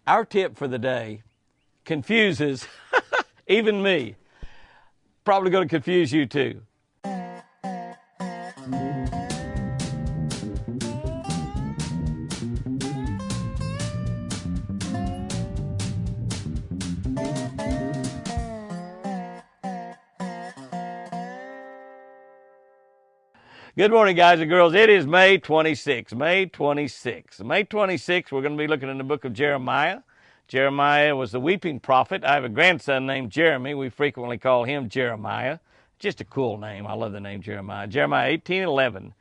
Our tip for the day confuses even me. Probably going to confuse you too. Good morning, guys and girls. It is May 26th. May 26th. May 26th, we're going to be looking in the book of Jeremiah. Jeremiah was the weeping prophet. I have a grandson named Jeremy. We frequently call him Jeremiah. Just a cool name. I love the name Jeremiah. Jeremiah 18:11.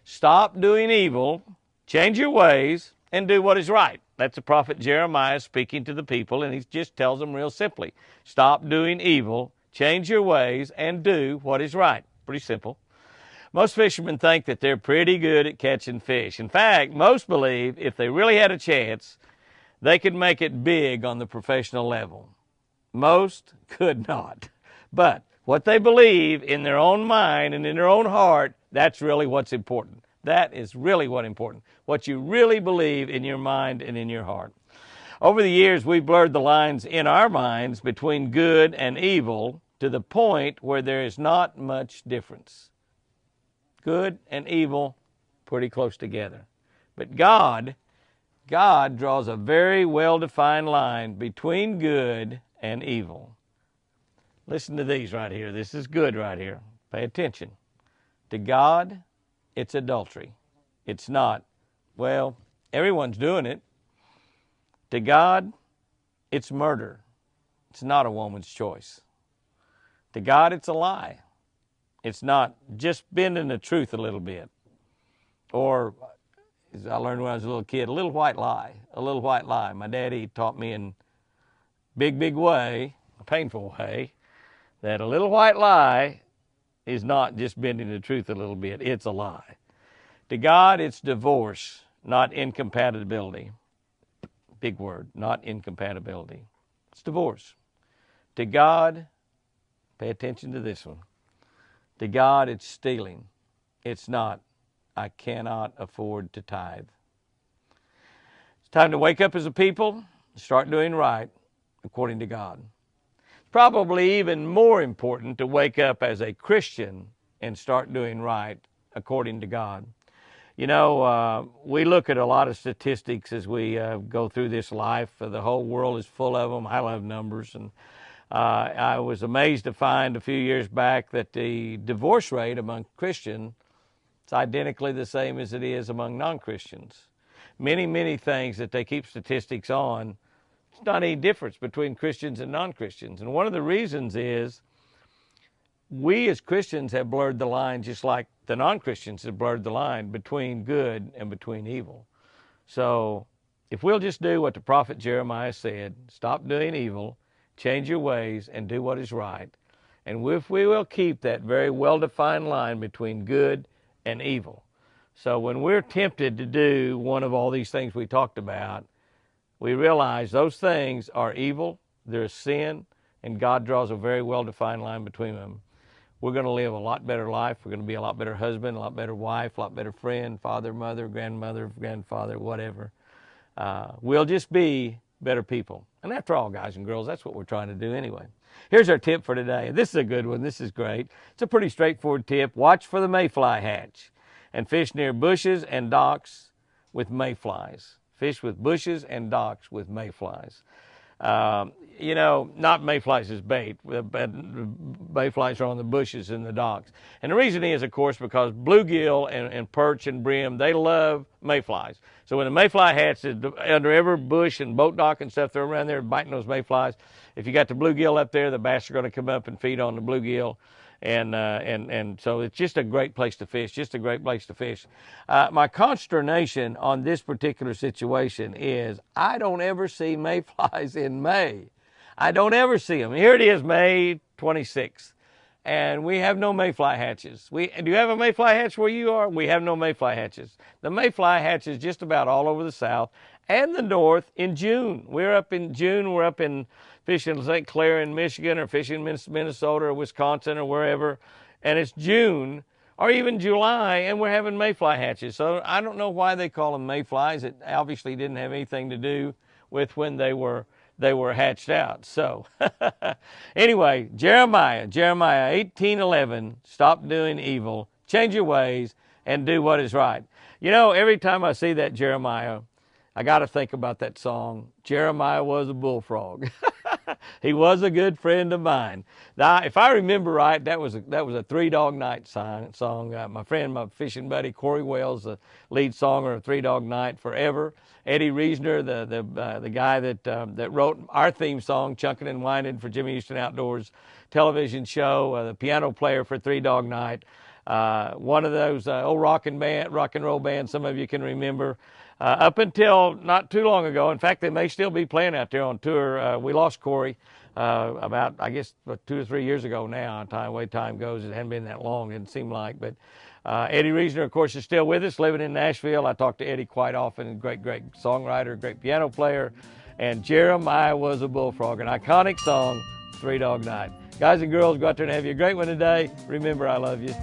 Stop doing evil, change your ways, and do what is right. That's the prophet Jeremiah speaking to the people, and he just tells them real simply. Stop doing evil, change your ways, and do what is right. Pretty simple. Most fishermen think that they're pretty good at catching fish. In fact, most believe if they really had a chance, they could make it big on the professional level. Most could not. But what they believe in their own mind and in their own heart, that's really what's important. That is really what's important. What you really believe in your mind and in your heart. Over the years, we've blurred the lines in our minds between good and evil to the point where there is not much difference. Good and evil, pretty close together. But God draws a very well-defined line between good and evil. Listen to these right here. This is good right here. Pay attention. To God, it's adultery. It's not, well, everyone's doing it. To God, it's murder. It's not a woman's choice. To God, it's a lie. It's not just bending the truth a little bit. Or, as I learned when I was a little kid, a little white lie. A little white lie. My daddy taught me in big way, a painful way, that a little white lie is not just bending the truth a little bit. It's a lie. To God, it's divorce, not incompatibility. Big word, not incompatibility. It's divorce. To God, pay attention to this one. To God, it's stealing. It's not, I cannot afford to tithe. It's time to wake up as a people and start doing right according to God. It's probably even more important to wake up as a Christian and start doing right according to God. You know, we look at a lot of statistics as we go through this life. The whole world is full of them. I love numbers, and I was amazed to find a few years back that the divorce rate among Christians is identically the same as it is among non-Christians. Many things that they keep statistics on, it's not any difference between Christians and non-Christians. And one of the reasons is we as Christians have blurred the line just like the non-Christians have blurred the line between good and between evil. So if we'll just do what the prophet Jeremiah said, stop doing evil, change your ways, and do what is right. And if we will keep that very well-defined line between good and evil. So when we're tempted to do one of all these things we talked about, we realize those things are evil, they're sin, and God draws a very well-defined line between them. We're going to live a lot better life. We're going to be a lot better husband, a lot better wife, a lot better friend, father, mother, grandmother, grandfather, whatever. We'll just be better people. And after all, guys and girls, that's what we're trying to do anyway. Here's our tip for today. This is a good one. This is great. It's a pretty straightforward tip. Watch for the mayfly hatch and fish near bushes and docks with mayflies. Fish with bushes and docks with mayflies. You know, not mayflies as bait, but mayflies are on the bushes and the docks. And the reason is, of course, because bluegill and perch and brim, they love mayflies. So when the mayfly hatch is under every bush and boat dock and stuff, they're around there biting those mayflies. If you got the bluegill up there, the bass are going to come up and feed on the bluegill. And so it's just a great place to fish, just a great place to fish. My consternation on this particular situation is I don't ever see mayflies in May. I don't ever see them. Here it is, May 26th, and we have no mayfly hatches. Do you have a mayfly hatch where you are? We have no mayfly hatches. The mayfly hatches just about all over the South and the North in June. We're up in June. We're up in fishing St. Clair in Michigan or fishing Minnesota or Wisconsin or wherever, and it's June or even July, and we're having mayfly hatches. So I don't know why they call them mayflies. It obviously didn't have anything to do with when they were hatched out. So anyway, Jeremiah 18:11, stop doing evil, change your ways, and do what is right. You know, every time I see that Jeremiah, I got to think about that song, Jeremiah Was a Bullfrog. He was a good friend of mine. Now, if I remember right, that was a Three Dog Night song. My friend, my fishing buddy, Corey Wells, the lead songer of Three Dog Night forever. Eddie Reisner, the guy that wrote our theme song, Chunkin' and Windin' for Jimmy Houston Outdoors television show, the piano player for Three Dog Night. One of those old rock and roll bands some of you can remember. Up until not too long ago, in fact, they may still be playing out there on tour. We lost Corey about, I guess, 2 or 3 years ago now. The way time goes, it hadn't been that long, didn't seem like. But Eddie Reisner, of course, is still with us, living in Nashville. I talk to Eddie quite often. Great songwriter, great piano player. And Jeremiah Was a Bullfrog, an iconic song, Three Dog Night. Guys and girls, go out there and have you a great one today. Remember, I love you.